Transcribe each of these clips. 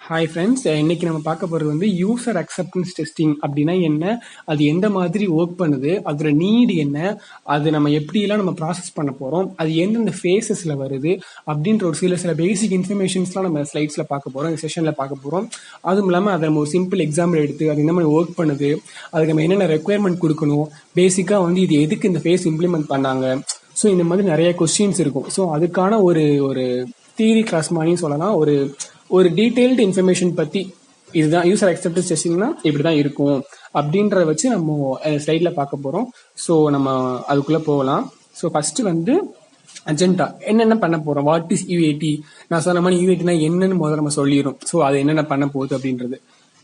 Hi friends, இன்னைக்கு நம்ம பார்க்க போகிறது வந்து யூசர் அக்செப்டன்ஸ் டெஸ்டிங் அப்படின்னா என்ன, அது எந்த மாதிரி ஒர்க் பண்ணுது, அதோட நீடு என்ன, அது நம்ம எப்படிலாம் நம்ம ப்ராசஸ் பண்ண போகிறோம், அது எந்தெந்த ஃபேஸஸில் வருது அப்படின்ற ஒரு சில பேசிக் இன்ஃபர்மேஷன்ஸ்லாம் நம்ம ஸ்லைட்ஸில் பார்க்க போகிறோம், இந்த செஷனில் பார்க்க போகிறோம். அதுவும் இல்லாமல் அதை நம்ம ஒரு சிம்பிள் எக்ஸாம்பிள் எடுத்து அது என்ன மாதிரி ஒர்க் பண்ணுது, அதுக்கு நம்ம என்னென்ன ரெக்குயர்மெண்ட் கொடுக்கணும், பேசிக்காக வந்து இது எதுக்கு இந்த ஃபேஸ் இம்ப்ளிமெண்ட் பண்ணாங்க. ஸோ இந்த மாதிரி நிறைய கொஸ்டின்ஸ் இருக்கும். ஸோ அதுக்கான ஒரு ஒரு தியரி கிளாஸ் மாதிரி சொல்லலாம். ஒரு ஒரு டீடைல்டு இன்ஃபர்மேஷன் பற்றி இதுதான் யூசர் அக்செப்டன்ஸ் டெஸ்டிங்னா இப்படி தான் இருக்கும் அப்படின்றத வச்சு நம்ம ஸ்லைடில் பார்க்க போகிறோம். ஸோ நம்ம அதுக்குள்ளே போகலாம். ஸோ ஃபஸ்ட்டு வந்து அஜெண்டா என்னென்ன பண்ண போகிறோம், வாட் இஸ் யூஏடி. நான் சொன்ன மாதிரி யூஏடினா என்னன்னு முதல்ல நம்ம சொல்லிடும். ஸோ அது என்னென்ன பண்ண போகுது அப்படின்றது.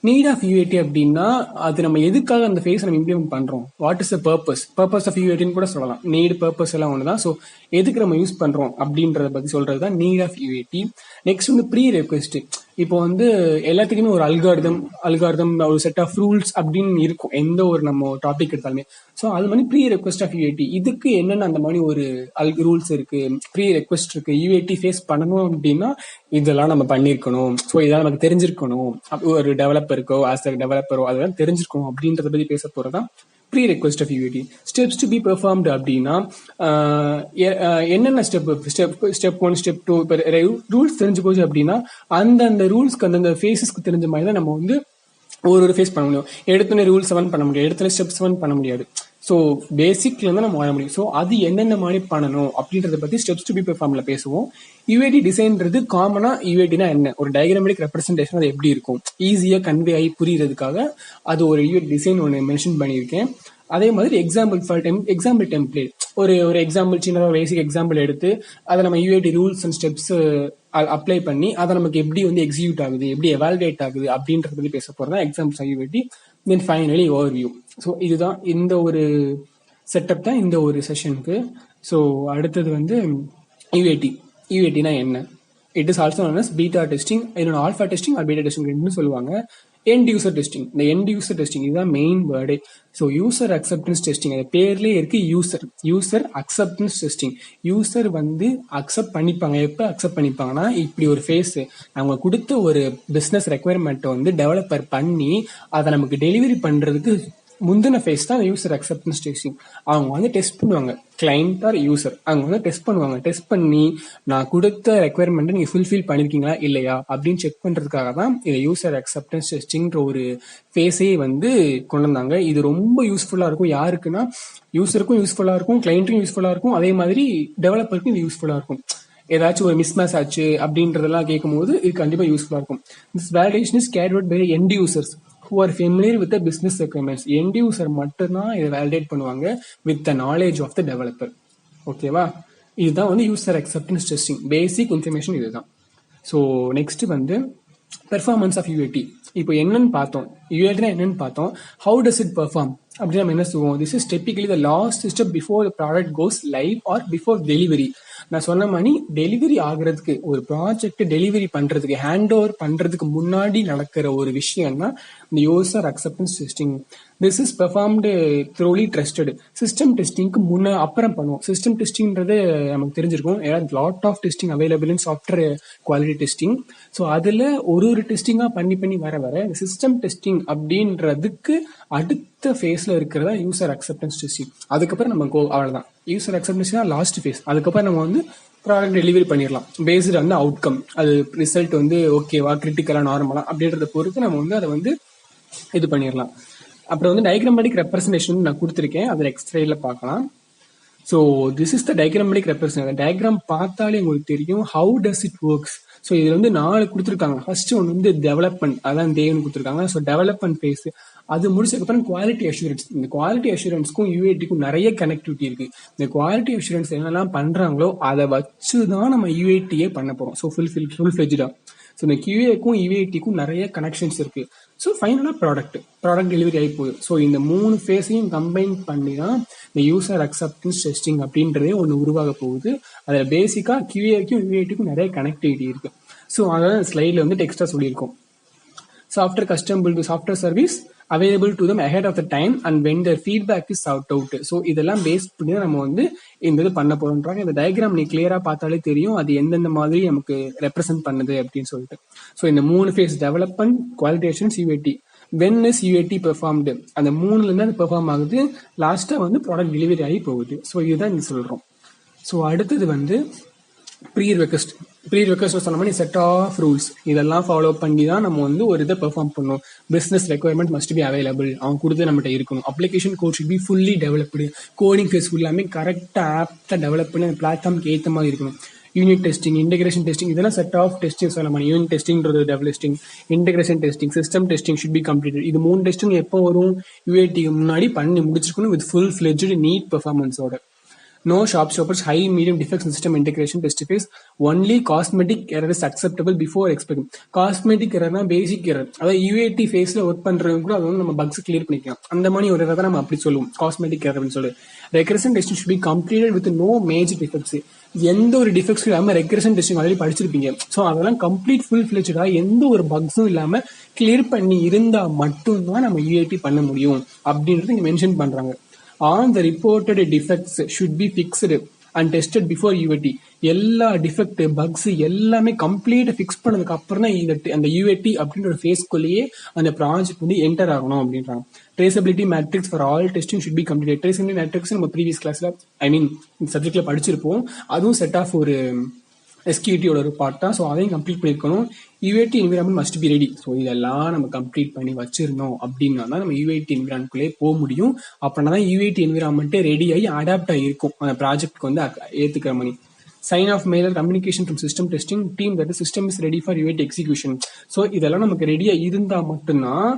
நீட் ஆஃப் யூஏடி அப்படின்னா அது நம்ம எதுக்காக அந்த ஃபேஸ் நம்ம இம்ப்ளிமெண்ட் பண்றோம், what is the purpose of யூஏடின்னு கூட சொல்லலாம். நீட் பர்பஸ் எல்லாம் ஒண்ணுதான். ஸோ எதுக்கு நம்ம யூஸ் பண்றோம் அப்படின்றத பத்தி சொல்றது தான் நீட் ஆஃப் யூஏடி. நெக்ஸ்ட் வந்து ப்ரீ ரெக்வெஸ்ட். இப்போ வந்து எல்லாத்துக்குமே ஒரு அல்காரிதம் ஒரு செட் ஆஃப் ரூல்ஸ் அப்படின்னு இருக்கும் எந்த ஒரு நம்ம டாபிக் எடுத்தாலுமே. ஸோ அது மாதிரி ப்ரீ ரெக்வெஸ்ட் ஆஃப் யூஏடி, இதுக்கு என்னென்ன அந்த மாதிரி ஒரு ரூல்ஸ் இருக்கு, ப்ரீ ரெக்வெஸ்ட் இருக்கு. யூஏடி ஃபேஸ் பண்ணணும் அப்படின்னா இதெல்லாம் நம்ம பண்ணிருக்கணும், ஸோ இதெல்லாம் நமக்கு தெரிஞ்சிருக்கணும். ஒரு டெவலப்பருக்கோ ஆஸ் அ டெவலப்பரோ அதெல்லாம் தெரிஞ்சிருக்கணும் அப்படின்றத பத்தி பேச போறதா pre request of UAT. Steps to be performed அப்படின்னா என்னென்ன ஸ்டெப் 1 ஸ்டெப் 2 இப்போ ரூல்ஸ் தெரிஞ்சு போச்சு அப்படின்னா அந்தந்த ரூல்ஸ்க்கு அந்தந்த ஃபேஸஸ்க்கு தெரிஞ்ச மாதிரி தான் நம்ம வந்து ஒரு ஃபேஸ் பண்ண முடியும். எடுத்தோடனே ரூல் 7 பண்ண முடியாது, எடுத்தோடனே ஸ்டெப் 7 பண்ண முடியாது. ஸோ பேசிக்ல இருந்து நம்ம வர முடியும். ஸோ அது என்னென்ன மாதிரி பண்ணணும் அப்படின்றத பத்தி ஸ்டெப்ஸ் டு பி பெர்ஃபார்ம்ல பேசுவோம். யூஏடி டிசைன்றது காமனா யூஏடினா என்ன, ஒரு டயக்ராமெட்டிக் ரெப்ரஸன்டேஷன் அது எப்படி இருக்கும், ஈஸியா கன்வே ஆகி புரியறதுக்காக அது ஒரு யூஏடி டிசைன் ஒன்று மென்ஷன் பண்ணியிருக்கேன். அதே மாதிரி எக்ஸாம்பிள் டெம்ப்ளேட், ஒரு எக்ஸாம்பிள் சின்னதாக பேசிக் எக்ஸாம்பிள் எடுத்து அதை நம்ம யூஏடி ரூல்ஸ் அண்ட் ஸ்டெப்ஸ் அப்ளை பண்ணி அதை நமக்கு எப்படி வந்து எக்ஸிக்யூட் ஆகுது, எப்படி எவால்வேட் ஆகுது அப்படின்றத பத்தி பேச போறதா examples யூஏடி. Then finally over view. So இதுதான் இந்த ஒரு செட்டப் தான் இந்த ஒரு செஷனுக்கு. ஸோ அடுத்தது வந்து யூஏடினா என்ன. It is also known as beta testing, இன்னொன்று alpha testing or beta testing ரெண்டுன்னு சொல்லுவாங்க. எண்ட் யூசர் டெஸ்டிங், இந்த எண்ட் யூசர் டெஸ்டிங் இதுதான் மெயின் வேர்டே. ஸோ யூசர் அக்செப்டன்ஸ் டெஸ்டிங், அது பேர்லேயே இருக்கு யூசர் அக்செப்டன்ஸ் டெஸ்டிங். யூசர் வந்து அக்செப்ட் பண்ணிப்பாங்க. எப்போ அக்செப்ட் பண்ணிப்பாங்கன்னா, இப்படி ஒரு ஃபேஸ் அவங்க கொடுத்த ஒரு பிஸ்னஸ் ரெக்குயர்மெண்ட்டை வந்து டெவலப்பர் பண்ணி அதை நமக்கு டெலிவரி பண்றதுக்கு முந்தின ஃபேஸ் தான் யூசர் அக்செப்டன்ஸ் டெஸ்டிங். அவங்க வந்து டெஸ்ட் பண்ணுவாங்க, கிளைண்ட் ஆர் யூசர் அவங்க வந்து டெஸ்ட் பண்ணுவாங்க. டெஸ்ட் பண்ணி நான் கொடுத்த ரெக்குயர்மெண்ட்டை நீங்க ஃபுல்ஃபில் பண்ணிருக்கீங்களா இல்லையா அப்படின்னு செக் பண்றதுக்காக தான் இந்த யூசர் அக்செப்டன்ஸ் டெஸ்டிங்ன்ற ஒரு ஃபேஸே வந்து கொண்டு வந்தாங்க. இது ரொம்ப யூஸ்ஃபுல்லா இருக்கும். யாருக்குன்னா யூசருக்கும் யூஸ்ஃபுல்லா இருக்கும், கிளைண்ட்டுக்கும் யூஸ்ஃபுல்லா இருக்கும், அதே மாதிரி டெவலப்பருக்கும் இது யூஸ்ஃபுல்லா இருக்கும். ஏதாச்சும் ஒரு மிஸ்மேட்ச் ஆச்சு அப்படின்றதெல்லாம் கேட்கும் போது இது கண்டிப்பா யூஸ்ஃபுல்லா இருக்கும். This validation is carried out by end users who are familiar with the business requirements. end user மட்டும்தான் இதை வேலிடேட் பண்ணுவாங்க with the knowledge of the developer. ஓகேவா, இதுதான் வந்து யூசர் அக்செப்டன்ஸ் டெஸ்டிங். பேசிக் இன்ஃபர்மேஷன் இதுதான். ஸோ நெக்ஸ்ட் வந்து பெர்ஃபார்மன்ஸ் ஆஃப் யூஏடி. இப்போ என்னன்னு பார்த்தோம், யூஏடினா என்னன்னு பார்த்தோம். ஹவு டஸ் இட் பெர்ஃபார்ம் அப்படின்னு நம்ம என்ன சொல்லுவோம், this is typically the last step before the product goes live or before delivery. நான் சொன்ன மாதிரி டெலிவரி ஆகுறதுக்கு, ஒரு ப்ராஜெக்ட் டெலிவரி பண்றதுக்கு, ஹேண்ட் ஓவர் பண்றதுக்கு முன்னாடி நடக்கிற ஒரு விஷயம் தான் இந்த user acceptance testing. This is performed thoroughly trusted. System டெஸ்டிங்க்கு அப்புறம் பண்ணுவோம். சிஸ்டம் டெஸ்டிங்கிறது நமக்கு தெரிஞ்சிருக்கும், ஏன்னா lot of testing available in software quality testing. So அதுல ஒரு டெஸ்டிங்கா பண்ணி வர சிஸ்டம் டெஸ்டிங் அப்படின்றதுக்கு அடுத்த ஃபேஸ்ல இருக்கிறதா யூசர் அக்செப்டன்ஸ் டெஸ்டிங். அதுக்கப்புறம் நம்ம அவ்வளவுதான், யூசர் அக்செப்டன்ஸ் தான் லாஸ்ட் ஃபேஸ். அதுக்கப்புறம் நம்ம வந்து ப்ராடக்ட் டெலிவரி பண்ணிடலாம் பேஸ்டு வந்து அவுட்கம், அது ரிசல்ட் வந்து ஓகேவா கிரிட்டிக்கலா நார்மலா அப்படின்றத பொறுத்து நம்ம வந்து அதை வந்து இது பண்ணிடலாம். அப்புறம் வந்து டயக்ராமேட்டிக் ரெப்ரஸன்டேஷன் நான் கொடுத்துருக்கேன், அதை நெக்ஸ்ட் ஸ்லைட்ல பார்க்கலாம். So this is the diagrammatic representation. Diagram பார்த்தாலே உங்களுக்கு தெரியும் how does it works. So இதுல வந்து 4 கொடுத்துருக்காங்க. ஃபர்ஸ்ட் ஒன்று வந்து டெவலப்மெண்ட், அதான் தேவன் கொடுத்துருக்காங்க. ஸோ டெவலப்மெண்ட் ஃபேஸ், அது முடிச்சதுக்கப்புறம் குவாலிட்டி அஷூரன்ஸ். இந்த குவாலிட்டி அஷூரன்ஸ்க்கும் யூஏடிக்கும் நிறைய கனெக்டிவிட்டி இருக்கு. இந்த குவாலிட்டி அஷூரன்ஸ் என்னெல்லாம் பண்றாங்களோ அதை வச்சுதான் நம்ம யூஏடியே பண்ண போறோம். So full ஃபிளெஜ்டா. ஸோ இந்த கியூஏக்கும் யூஏடிக்கும் நிறைய கனெக்ஷன்ஸ் இருக்கு. ஸோ ஃபைனலாக ப்ராடக்ட் டெலிவரி ஆகி போகுது. ஸோ இந்த 3 ஃபேஸையும் கம்பைன் பண்ணி தான் இந்த யூசர் அக்செப்டன்ஸ் டெஸ்டிங் அப்படின்றதே ஒன்று உருவாக போகுது. அதில் பேசிக்காக கியூஏக்கும் யூஏடிக்கும் நிறைய கனெக்டிவிட்டி இருக்கு. ஸோ அதான் ஸ்லைடில் வந்து டெக்ஸ்டா சொல்லியிருக்கோம். Software custom build software service available to them ahead of the time and when their feedback is sought out. So இதெல்லாம் பேஸ் பண்ணி தான் நம்ம வந்து இந்த இது பண்ண போறோம்ன்றாங்க. இந்த டயக்ராம் நீ கிளியரா பார்த்தாலே தெரியும் அது எந்தெந்த மாதிரி நமக்கு ரெப்ரசென்ட் பண்ணுது அப்படின்னு சொல்லிட்டு. ஸோ இந்த 3 phase development, quality assurance, UAT. When is UAT performed, அந்த 3ல இருந்து அது பெர்ஃபார்ம் ஆகுது, லாஸ்டா வந்து ப்ராடக்ட் டெலிவரி ஆகி போகுது. ஸோ இதுதான் இங்க சொல்றோம். ஸோ அடுத்தது வந்து ப்ரீ ரெக்வெஸ்ட். ப்ரீ ரெக்வெஸ்ட் சொன்ன மாதிரி செட் ஆஃப் ரூல்ஸ் இதெல்லாம் ஃபாலோ பண்ணி தான் நம்ம வந்து ஒரு இதை பெர்ஃபார்ம் பண்ணணும். Business requirement must be available, அவங்க கொடுத்து நம்மகிட்ட இருக்கணும். Application code should be fully developed, coding phase ஃபுல்லாமே கரெக்டாக ஆப்டாக டெவலப் பண்ணி அந்த பிளாட்ஃபார்ம்க்கு ஏற்ற மாதிரி இருக்கணும். யூனிட் டெஸ்டிங், இன்டெகிரேஷன் டெஸ்டிங், இதெல்லாம் செட் ஆஃப் டெஸ்டிங் சொல்ல மாதிரி. யூனிட் டெஸ்டிங்கிறது develop testing, integration testing, system testing should be completed. இது 3 டெஸ்டிங் எப்போ வரும்? யூஏடிக்கு முன்னாடி பண்ணி முடிச்சிருக்கணும் வித் ஃபுல் ஃபிளெட்ஜ்டு நீட் பெர்ஃபார்மன்ஸோட. No sharp stoppers, high medium defects in system integration test phase. Only cosmetic error is acceptable before expecting. Cosmetic error na basic error. அதாவது UAT ஃபேஸ்ல ஒர்க் பண்றவங்க கூட அது வந்து நம்ம பக்ஸ் கிளியர் பண்ணிக்கலாம். அந்த மாதிரி ஒரு error தான் நம்ம அப்படி சொல்லுவோம், காஸ்மெட்டிக் எரர் அப்படின்னு சொல்லி. Regression testing should be completed with no major defects. எந்த ஒரு டிஃபெக்ட்ஸ் இல்லாம ரெக்ரெஷன் டெஸ்டிங் ஆல்ரெடி படிச்சிருப்பீங்க. ஸோ அதெல்லாம் கம்ப்ளீட் ஃபுல் ஃபிளெட்ஜா எந்த ஒரு பக்ஸும் இல்லாம கிளியர் பண்ணி இருந்தா மட்டும்தான் நம்ம UAT பண்ண முடியும் அப்படின்றது இங்க மென்ஷன் பண்றாங்க. All the reported defects should be fixed and tested before UAT. எல்லா டிஃபெக்ட், பக்ஸ் எல்லாமே கம்ப்ளீட்டா ஃபிக்ஸ் பண்ணதுக்கு அப்புறம் தான் அந்த UAT அப்படின்ற ஒரு ஃபேஸ்க்குள்ளேயே அந்த ப்ராஜெக்ட் வந்து என்டர் ஆகணும் அப்படின்றாங்க. Traceability matrix for all testing should be completed. Traceability matrix நம்ம ப்ரீவியஸ் கிளாஸ்ல இந்த சப்ஜெக்ட்ல படிச்சிருப்போம். அதுவும் செட் ஆஃப் ஒரு எஸ்கியூடியோட ஒரு பார்ட் தான். ஸோ அதையும் கம்ப்ளீட் பண்ணிருக்கணும். UAT environment must be ready. So இதெல்லாம் நம்ம கம்ப்ளீட் பண்ணி வச்சிருந்தோம் அப்படின்னா தான் நம்ம UAT என்விரான்மெண்ட்குள்ளே போக முடியும். அப்படின்னா தான் UAT என்விரான்மெண்ட்டே ரெடி ஆகி அடாப்ட் ஆகிருக்கும் அந்த ப்ராஜெக்ட்க்கு வந்து ஏத்துக்கிற மாதிரி. Sign off mailer communication from system testing team that system is ready for UAT execution. So இதெல்லாம் நமக்கு ரெடியா இருந்தா மட்டும்தான்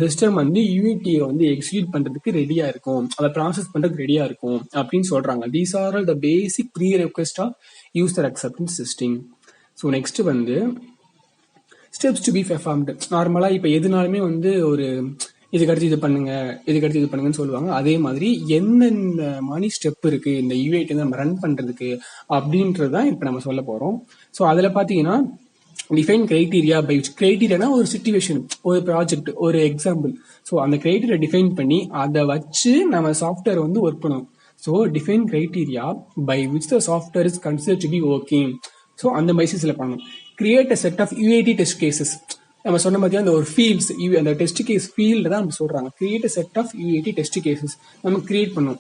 சிஸ்டம் வந்து UAT வந்து எக்ஸிக்யூட் பண்றதுக்கு ரெடியா இருக்கும், அதை ப்ராசஸ் பண்றதுக்கு ரெடியா இருக்கும் அப்படின்னு சொல்றாங்க. These are all the basic pre request of user acceptance testing. So next வந்து ஸ்டெப்ஸ் டு பி பெர்ஃபார்ம்டு. நார்மலா இப்ப எதுனாலுமே வந்து ஒரு இதுக்கடுத்து இது பண்ணுங்க, இதுக்கடுத்து இது பண்ணுங்கன்னு சொல்லுவாங்க. அதே மாதிரி எந்தெந்த மணி ஸ்டெப் இருக்கு இந்த UAT நம்ம ரன் பண்றதுக்கு அப்படின்றதான் இப்ப நம்ம சொல்ல போறோம். ஸோ அதுல பாத்தீங்கன்னா டிஃபைன் கிரைட்டீரியா பை கிரைட்டீரியானா ஒரு சிச்சுவேஷன், ஒரு ப்ராஜெக்ட், ஒரு எக்ஸாம்பிள். ஸோ அந்த கிரைட்டீரியா டிஃபைன் பண்ணி அதை வச்சு நம்ம சாஃப்ட்வேர் வந்து ஒர்க் பண்ணுவோம். So define criteria by which the software is consider to be working. So அந்த பேசிஸ்ல பண்ணணும். Create a set of UAT test cases. நம்ம சொன்ன மாதிரி அந்த ஒரு ஃபீல்ட்ஸ், அந்த டெஸ்ட் கேஸ் ஃபீல்டு தான் நம்ம சொல்றாங்க. Create a set of UAT test cases நம்ம கிரியேட் பண்ணுவோம்.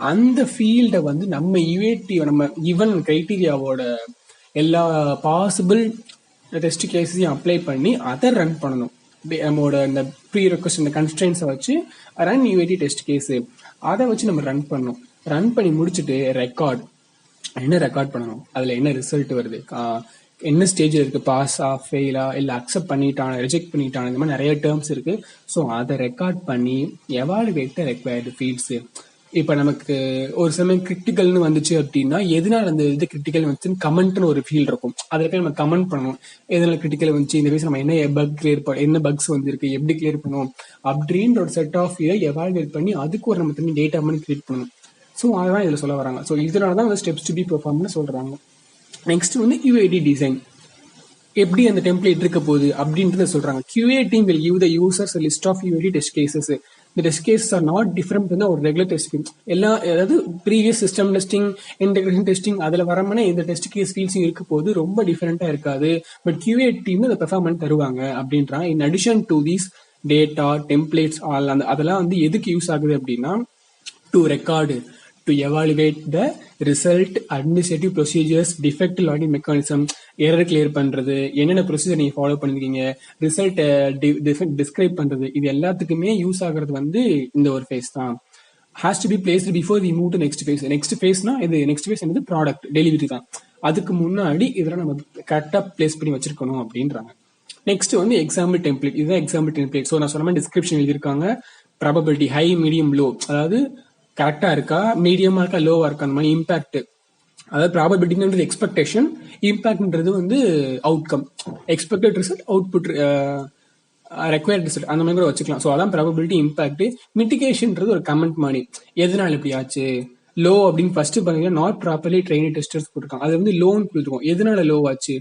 அந்த ஃபீல்டை வந்து நம்ம UAT நம்ம ஈவன் கிரைட்டீரியாவோட எல்லா பாசிபிள் டெஸ்ட் கேஸையும் அப்ளை பண்ணி அதை ரன் பண்ணணும். நம்மளோட இந்த ப்ரீ ரெக்வெஸ்ட் இந்த கன்ஸ்ட்ரெயின்ஸை வச்சு ரன் UAT டெஸ்ட் கேஸ், அதை வச்சு நம்ம ரன் பண்ணணும். ரன் பண்ணி முடிச்சுட்டு ரெக்கார்ட் பண்ணணும், அதுல என்ன ரிசல்ட் வருது, என்ன ஸ்டேஜ் இருக்கு, பாஸா ஃபெயிலா இல்ல அக்செப்ட் பண்ணிட்டான ரிஜெக்ட் பண்ணிட்டான, இந்த மாதிரி நிறைய டேர்ம்ஸ் இருக்கு. ஸோ அதை ரெக்கார்ட் பண்ணி எவாலுவேட் த ரெக்வயர்டு ஃபீல்ட்ஸ். இப்ப நமக்கு ஒரு சமயம் கிரிட்டிக்கல்னு வந்துச்சு அப்படின்னா எதனால அந்த இது கிரிட்டிக்கல் வந்துச்சு கமெண்ட்னு ஒரு ஃபீல்ட் இருக்கும். அதுல போய் நம்ம கமெண்ட் பண்ணணும், எதனால கிரிட்டிக்கல் வந்துச்சு, இந்த பேஸ் நம்ம என்ன பக் கிளியர் பண்ண, என்ன பக்ஸ் வந்துருக்கு, எப்படி கிளியர் பண்ணுவோம் அப்படின்ற ஒரு செட் ஆஃப் இதை எவாலுவேட் பண்ணி அதுக்கு ஒரு நம்ம தனி டேட்டா மாதிரி கிரியேட் பண்ணணும். ஸோ அதுதான் இதுல சொல்ல வராங்க. ஸோ இதனால தான் வந்து ஸ்டெப்ஸ் டு பி பெர்ஃபார்ம்னு சொல்றாங்க. நெக்ஸ்ட் வந்து UAT டிசைன், எப்படி அந்த டெம்ப்ளேட் இருக்க போகுது அப்படின்றத சொல்றாங்க. QA team will give the users a list of UAT test cases. The test cases are not different than ஒரு ரெகுலர் டெஸ்ட் கேஸ். எல்லாம் அதாவது previous system testing, integration testing அதுல வரமான இந்த டெஸ்ட் கேஸ் ஃபீல்ட்ஸும் இருக்க போது ரொம்ப டிஃபரெண்டா இருக்காது. பட் QA team அதை பெர்ஃபார்மன்ஸ் தருவாங்க அப்படின்றாங்க. In addition to these data templates அதெல்லாம் வந்து எதுக்கு யூஸ் ஆகுது அப்படின்னா to record, to evaluate the result, administrative procedures, defect logging mechanism, error clear பண்றது, என்னென்ன ப்ரொசீஜர் நீங்க ஃபாலோ பண்ணிருக்கீங்க, ரிசல்ட் டிஸ்கிரைப் பண்றது, இது எல்லாத்துக்குமே யூஸ் ஆகுறது வந்து இந்த ஒரு ஃபேஸ் தான். has to be placed before we move to next phase. next phaseனா இது next phase என்னது ப்ராடக்ட் டெலிவரி தான். அதுக்கு முன்னாடி இதெல்லாம் நம்ம கரெக்டா பிளேஸ் பண்ணி வச்சிருக்கணும் அப்படின்றாங்க. நெக்ஸ்ட் வந்து எக்ஸாம்பிள் டெம்ப்ளேட். இதுதான் எக்ஸாம்பிள் டெம்ப்ளேட். ஸோ நான் சொன்ன மாதிரி டிஸ்கிரிப்ஷன் எழுதியிருக்காங்க. ப்ராபபிலிட்டி ஹை, மீடியம், லோ, அதாவது கரெக்டா இருக்கா, மீடியமா இருக்கா, லோவா இருக்கா, அந்த மாதிரி இம்பாக்ட். அதாவது ப்ராபபிலிட்டின்றது எக்ஸ்பெக்டேஷன், இம்பாக்ட்ன்றது வந்து outcome. Expected result, output required result, அந்த மாதிரி கூட வச்சுக்கலாம். ஸோ அதான் ப்ராபபிலிட்டி. இம்பாக்ட். மிட்டிகேஷன்ன்றது ஒரு கமெண்ட் மாதிரி, எதனால இப்படி ஆச்சு. லோ அப்படின்னு ஃபர்ஸ்ட் பாத்தீங்கன்னா நாட் ப்ராப்பர்லி ட்ரெயின் டெஸ்டர்ஸ் போட்டிருக்காங்க, அது வந்து லோன்னு கொடுத்துருக்கோம். எதனால லோ ஆச்சு,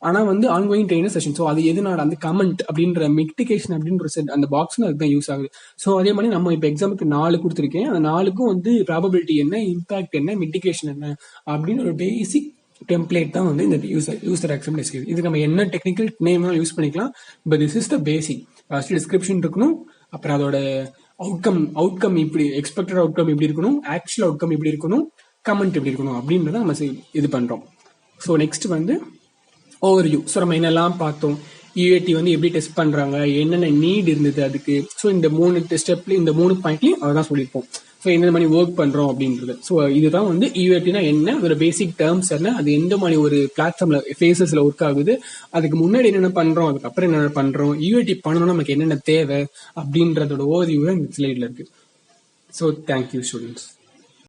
ஆனா வந்து ஆன்கோயிங் ட்ரெயினர் செஷன். ஸோ அது எதுனால அந்த கமெண்ட் அப்படின்ற மிட்டிகேஷன் அப்படின்ற அந்த பாக்ஸ் அதுக்கு தான் யூஸ் ஆகுது. ஸோ அதே மாதிரி நம்ம இப்போ எக்ஸாமுக்கு 4 கொடுத்துருக்கேன். அந்த 4க்கும் வந்து ப்ராபபிலிட்டி என்ன, இம்பாக்ட் என்ன, மிட்டிகேஷன் என்ன அப்படின்னு ஒரு பேசிக் டெம்ப்ளேட் தான் வந்து இந்த யூசர் அக்செப்டன்ஸ். இதுக்கு நம்ம என்ன டெக்னிக்கல் நேம் யூஸ் பண்ணிக்கலாம். But this is the basic. First description இருக்கணும், அப்புறம் அதோட அவுட்கம் இப்படி எக்ஸ்பெக்டட் அவுட்கம் எப்படி இருக்கணும், ஆக்சுவல் அவுட்கம் எப்படி இருக்கணும், கமெண்ட் எப்படி இருக்கணும் அப்படின்றத நம்ம இது பண்றோம். ஸோ நெக்ஸ்ட் வந்து ஓவர்வியூ. ஸோ நம்ம என்னெல்லாம் பார்த்தோம், யூஏடி வந்து எப்படி டெஸ்ட் பண்றாங்க, என்னென்ன நீட் இருந்தது அதுக்கு. ஸோ இந்த 3 ஸ்டெப்ல இந்த 3 பாயிண்ட்லயும் அதான் சொல்லியிருப்போம். ஸோ எந்த மாதிரி ஒர்க் பண்றோம் அப்படின்றது. ஸோ இதுதான் வந்து யூஏடினா என்ன, அதோட பேசிக் டேர்ம்ஸ் என்ன, அது எந்த மாதிரி ஒரு பிளாட்ஃபார்ம்ல ஃபேஸஸ்ல ஒர்க் ஆகுது, அதுக்கு முன்னாடி என்னென்ன பண்றோம், அதுக்கப்புறம் என்னென்ன பண்றோம், யூஏடி பண்ணணும்னா நமக்கு என்னென்ன தேவை அப்படின்றதோட ஓவர்வியூ தான் இந்த ஸ்லைட்ல இருக்கு. So thank you students.